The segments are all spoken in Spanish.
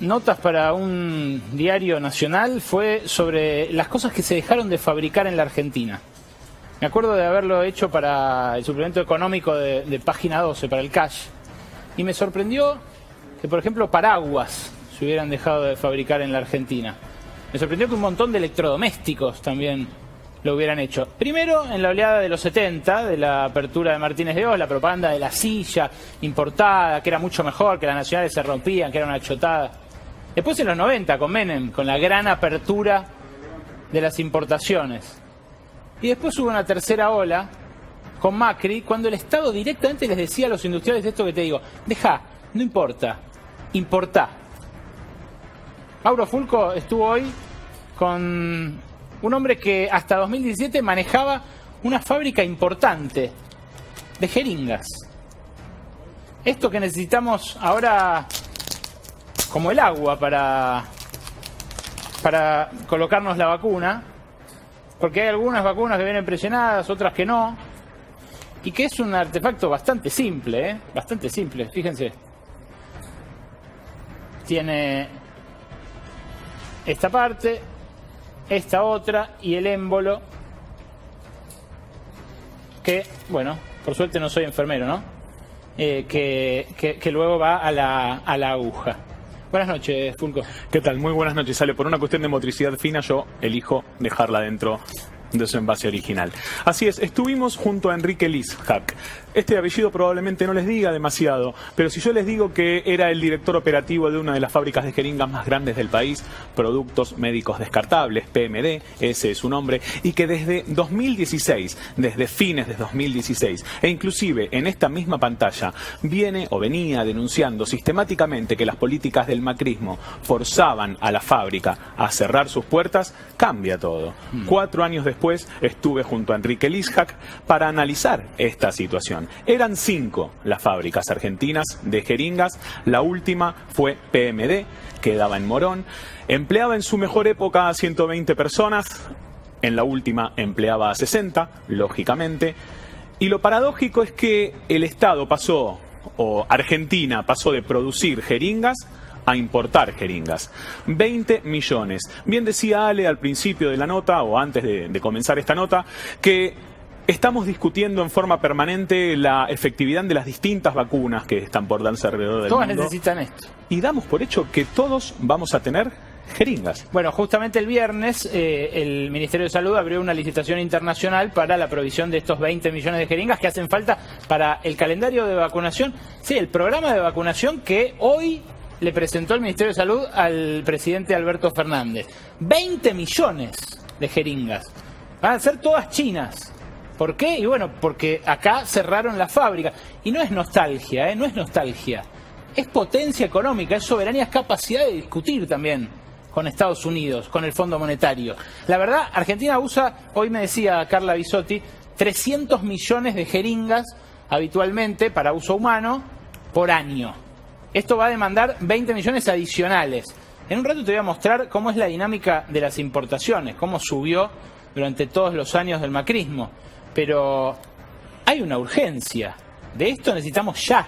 notas para un diario nacional fue sobre las cosas que se dejaron de fabricar en la Argentina. Me acuerdo de haberlo hecho para el suplemento económico de Página 12, para el Cash. Y me sorprendió que, por ejemplo, paraguas se hubieran dejado de fabricar en la Argentina. Me sorprendió que un montón de electrodomésticos también lo hubieran hecho. Primero, en la oleada de los 70, de la apertura de Martínez de Hoz, la propaganda de la silla importada, que era mucho mejor, que las nacionales se rompían, que era una chotada. Después en los 90, con Menem, con la gran apertura de las importaciones. Y después hubo una tercera ola, con Macri, cuando el Estado directamente les decía a los industriales esto que te digo: deja, no importa, importá. Mauro Fulco estuvo hoy con un hombre que hasta 2017 manejaba una fábrica importante de jeringas. Esto que necesitamos ahora como el agua para colocarnos la vacuna, porque hay algunas vacunas que vienen presionadas, otras que no, y que es un artefacto bastante simple, bastante simple, fíjense. Tiene esta parte, esta otra y el émbolo, que, bueno, por suerte no soy enfermero, ¿no? Que luego va a la aguja. Buenas noches, Fulco. ¿Qué tal? Muy buenas noches. Sale, por una cuestión de motricidad fina, yo elijo dejarla dentro de su envase original. Así es, estuvimos junto a Enrique Lishak. Este apellido probablemente no les diga demasiado, pero si yo les digo que era el director operativo de una de las fábricas de jeringas más grandes del país, Productos Médicos Descartables, PMD, ese es su nombre, y que desde 2016, desde fines de 2016, e inclusive en esta misma pantalla, viene o venía denunciando sistemáticamente que las políticas del macrismo forzaban a la fábrica a cerrar sus puertas, cambia todo. 4 años después estuve junto a Enrique Lishak para analizar esta situación. Eran 5 las fábricas argentinas de jeringas, la última fue PMD, quedaba en Morón, empleaba en su mejor época a 120 personas, en la última empleaba a 60, lógicamente, y lo paradójico es que el Estado pasó, o Argentina pasó de producir jeringas a importar jeringas. 20 millones. Bien decía Ale al principio de la nota, o antes de comenzar esta nota, que estamos discutiendo en forma permanente la efectividad de las distintas vacunas que están por darse alrededor del mundo. Todas necesitan esto. Y damos por hecho que todos vamos a tener jeringas. Bueno, justamente el viernes el Ministerio de Salud abrió una licitación internacional para la provisión de estos 20 millones de jeringas que hacen falta para el calendario de vacunación. Sí, el programa de vacunación que hoy le presentó el Ministerio de Salud al presidente Alberto Fernández. 20 millones de jeringas. Van a ser todas chinas. ¿Por qué? Y bueno, porque acá cerraron la fábrica. Y no es nostalgia, no es nostalgia. Es potencia económica, es soberanía, es capacidad de discutir también con Estados Unidos, con el Fondo Monetario. La verdad, Argentina usa, hoy me decía Carla Bisotti, 300 millones de jeringas habitualmente para uso humano por año. Esto va a demandar 20 millones adicionales. En un rato te voy a mostrar cómo es la dinámica de las importaciones, cómo subió durante todos los años del macrismo. Pero hay una urgencia. De esto necesitamos ya.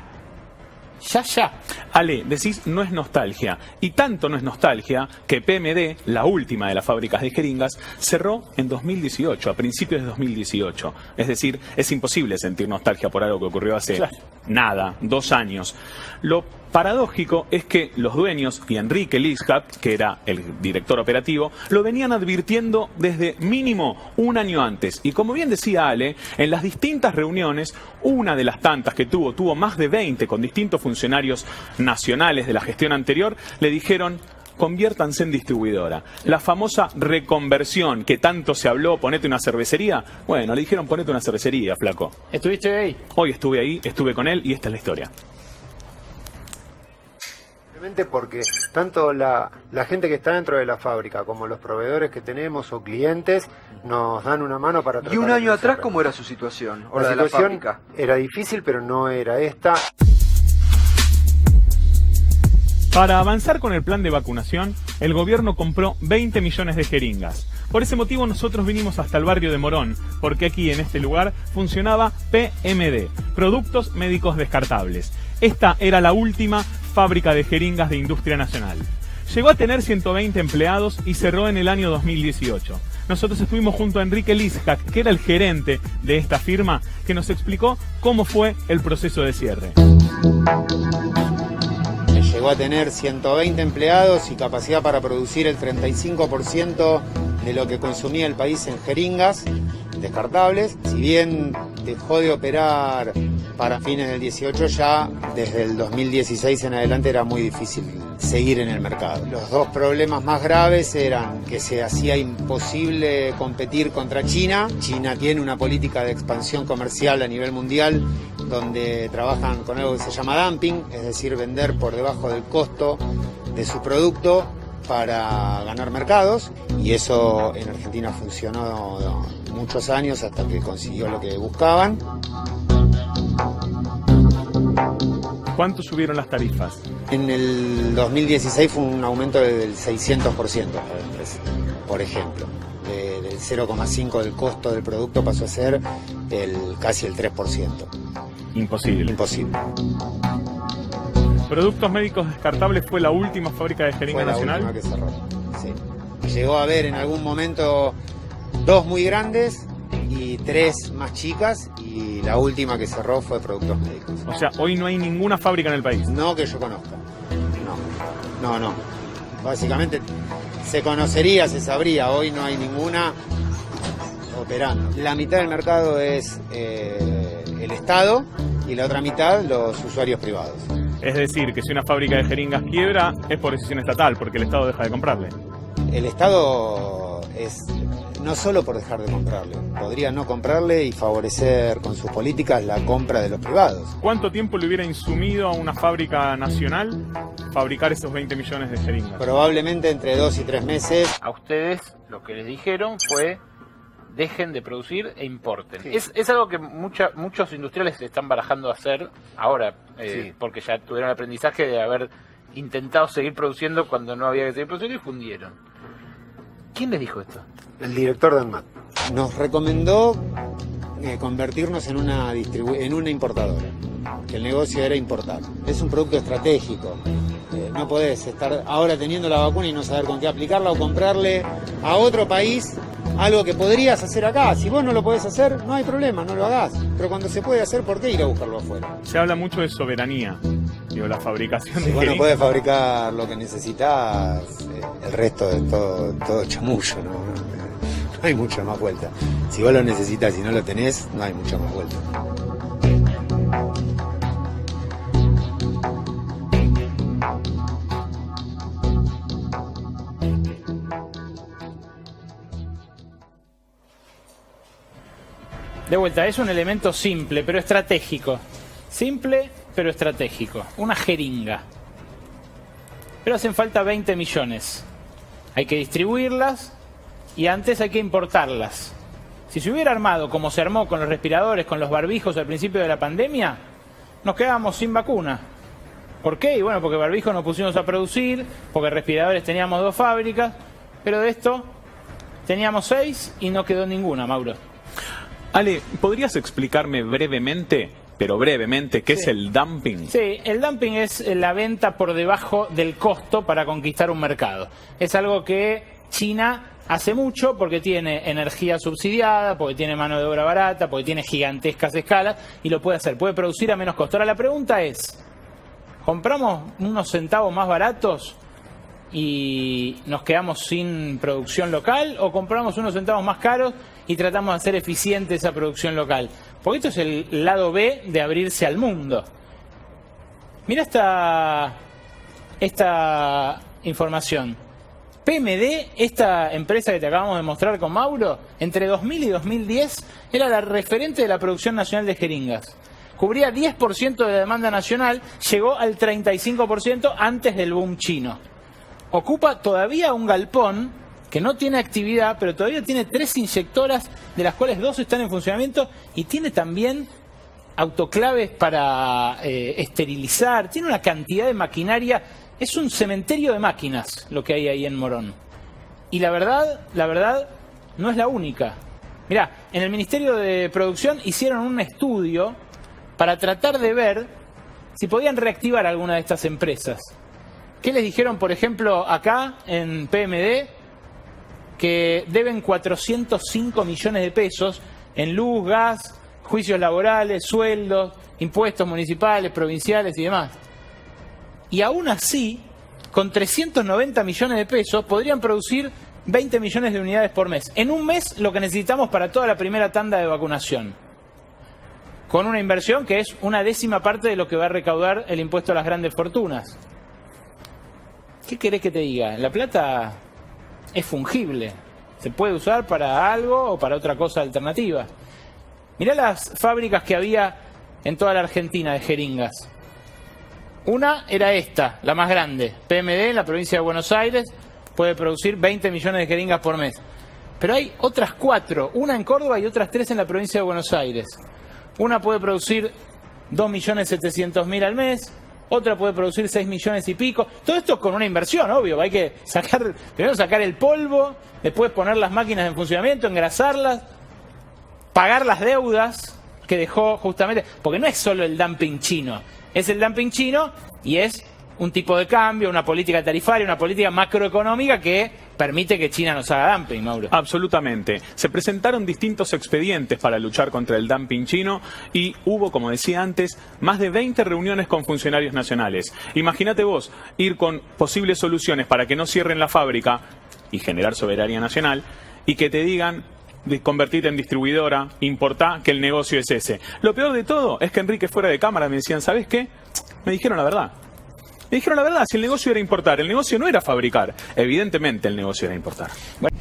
Ya. Ale, decís no es nostalgia. Y tanto no es nostalgia que PMD, la última de las fábricas de jeringas, cerró en 2018, a principios de 2018. Es decir, es imposible sentir nostalgia por algo que ocurrió hace nada, 2 años. Lo paradójico es que los dueños y Enrique Lishak, que era el director operativo, lo venían advirtiendo desde mínimo 1 año antes. Y como bien decía Ale, en las distintas reuniones, una de las tantas que tuvo más de 20 con distintos funcionarios nacionales de la gestión anterior, le dijeron: conviértanse en distribuidora. La famosa reconversión que tanto se habló, ponete una cervecería. Bueno, le dijeron ponete una cervecería, flaco. ¿Estuviste ahí? Hoy estuve ahí, estuve con él y esta es la historia. Porque tanto la gente que está dentro de la fábrica como los proveedores que tenemos o clientes nos dan una mano para tratar. ¿Y un año atrás cómo era su situación? La situación era difícil, pero no era esta. Para avanzar con el plan de vacunación, el gobierno compró 20 millones de jeringas. Por ese motivo nosotros vinimos hasta el barrio de Morón, porque aquí en este lugar funcionaba PMD, Productos Médicos Descartables. Esta era la última fábrica de jeringas de industria nacional. Llegó a tener 120 empleados y cerró en el año 2018. Nosotros estuvimos junto a Enrique Lishak, que era el gerente de esta firma, que nos explicó cómo fue el proceso de cierre. Llegó a tener 120 empleados y capacidad para producir el 35% de lo que consumía el país en jeringas descartables. Si bien dejó de operar para fines del 18, ya desde el 2016 en adelante era muy difícil seguir en el mercado. Los dos problemas más graves eran que se hacía imposible competir contra China. China tiene una política de expansión comercial a nivel mundial donde trabajan con algo que se llama dumping, es decir, vender por debajo del costo de su producto para ganar mercados, y eso en Argentina funcionó muchos años hasta que consiguió lo que buscaban. ¿Cuánto subieron las tarifas? En el 2016 fue un aumento del 600% para la empresa, por ejemplo. Del 0,5% del costo del producto pasó a ser casi el 3%. Imposible. Imposible. Productos Médicos Descartables fue la última fábrica de jeringa nacional. Fue la última que cerró, sí. Llegó a haber en algún momento 2 muy grandes y 3 más chicas, y la última que cerró fue Productos Médicos. O sea, hoy no hay ninguna fábrica en el país. No que yo conozca. No. Básicamente se conocería, se sabría. Hoy no hay ninguna operando. La mitad del mercado es el Estado y la otra mitad los usuarios privados. Es decir, que si una fábrica de jeringas quiebra, es por decisión estatal, porque el Estado deja de comprarle. El Estado es no solo por dejar de comprarle, podría no comprarle y favorecer con sus políticas la compra de los privados. ¿Cuánto tiempo le hubiera insumido a una fábrica nacional fabricar esos 20 millones de jeringas? Probablemente entre 2 y 3 meses. A ustedes lo que les dijeron fue: dejen de producir e importen. Sí. Es algo que muchos industriales están barajando hacer ahora, Sí. porque ya tuvieron el aprendizaje de haber intentado seguir produciendo cuando no había que seguir produciendo y fundieron. ¿Quién les dijo esto? El director de ANMAT nos recomendó convertirnos en una importadora, que el negocio era importar. Es un producto estratégico. No podés estar ahora teniendo la vacuna y no saber con qué aplicarla, o comprarle a otro país algo que podrías hacer acá. Si vos no lo podés hacer, no hay problema, no lo hagas. Pero cuando se puede hacer, ¿por qué ir a buscarlo afuera? Se habla mucho de soberanía, digo, la fabricación Si de vos no jeringas. podés fabricar lo que necesitas, el resto es todo chamullo, ¿no? No hay mucha más vuelta. Si vos lo necesitas y no lo tenés, no hay mucha más vuelta. De vuelta, es un elemento simple, pero estratégico. Simple, pero estratégico. Una jeringa. Pero hacen falta 20 millones. Hay que distribuirlas y antes hay que importarlas. Si se hubiera armado como se armó con los respiradores, con los barbijos al principio de la pandemia, nos quedábamos sin vacuna. ¿Por qué? Y bueno, porque barbijos nos pusimos a producir, porque respiradores teníamos 2 fábricas, pero de esto teníamos 6 y no quedó ninguna, Mauro. Ale, ¿podrías explicarme brevemente, pero brevemente, qué es el dumping? Sí, el dumping es la venta por debajo del costo para conquistar un mercado. Es algo que China hace mucho porque tiene energía subsidiada, porque tiene mano de obra barata, porque tiene gigantescas escalas y lo puede hacer, puede producir a menos costo. Ahora la pregunta es, ¿compramos unos centavos más baratos y nos quedamos sin producción local, o compramos unos centavos más caros y tratamos de hacer eficiente esa producción local? Porque esto es el lado B de abrirse al mundo. Mira esta información. PMD, esta empresa que te acabamos de mostrar con Mauro, entre 2000 y 2010 era la referente de la producción nacional de jeringas. Cubría 10% de la demanda nacional, llegó al 35% antes del boom chino. Ocupa todavía un galpón que no tiene actividad, pero todavía tiene 3 inyectoras, de las cuales 2 están en funcionamiento, y tiene también autoclaves para esterilizar, tiene una cantidad de maquinaria. Es un cementerio de máquinas lo que hay ahí en Morón. Y la verdad, no es la única. Mirá, en el Ministerio de Producción hicieron un estudio para tratar de ver si podían reactivar alguna de estas empresas. ¿Qué les dijeron, por ejemplo, acá en PMD? Que deben 405 millones de pesos en luz, gas, juicios laborales, sueldos, impuestos municipales, provinciales y demás. Y aún así, con 390 millones de pesos, podrían producir 20 millones de unidades por mes. En un mes, lo que necesitamos para toda la primera tanda de vacunación. Con una inversión que es una décima parte de lo que va a recaudar el impuesto a las grandes fortunas. ¿Qué querés que te diga? La plata es fungible. Se puede usar para algo o para otra cosa alternativa. Mirá las fábricas que había en toda la Argentina de jeringas. Una era esta, la más grande. PMD, en la provincia de Buenos Aires, puede producir 20 millones de jeringas por mes. Pero hay otras 4, una en Córdoba y otras 3 en la provincia de Buenos Aires. Una puede producir 2.700.000 al mes, otra puede producir 6 millones y pico. Todo esto con una inversión, obvio. Hay que primero sacar el polvo, después poner las máquinas en funcionamiento, engrasarlas, pagar las deudas que dejó justamente, porque no es solo el dumping chino, es el dumping chino y es un tipo de cambio, una política tarifaria, una política macroeconómica que permite que China nos haga dumping, Mauro. Absolutamente. Se presentaron distintos expedientes para luchar contra el dumping chino y hubo, como decía antes, más de 20 reuniones con funcionarios nacionales. Imagínate vos ir con posibles soluciones para que no cierren la fábrica y generar soberanía nacional y que te digan: convertirte en distribuidora, importá, que el negocio es ese. Lo peor de todo es que Enrique, fuera de cámara, me decían: ¿sabes qué? Me dijeron la verdad. Me dijeron la verdad, si el negocio era importar, el negocio no era fabricar. Evidentemente el negocio era importar. Bueno.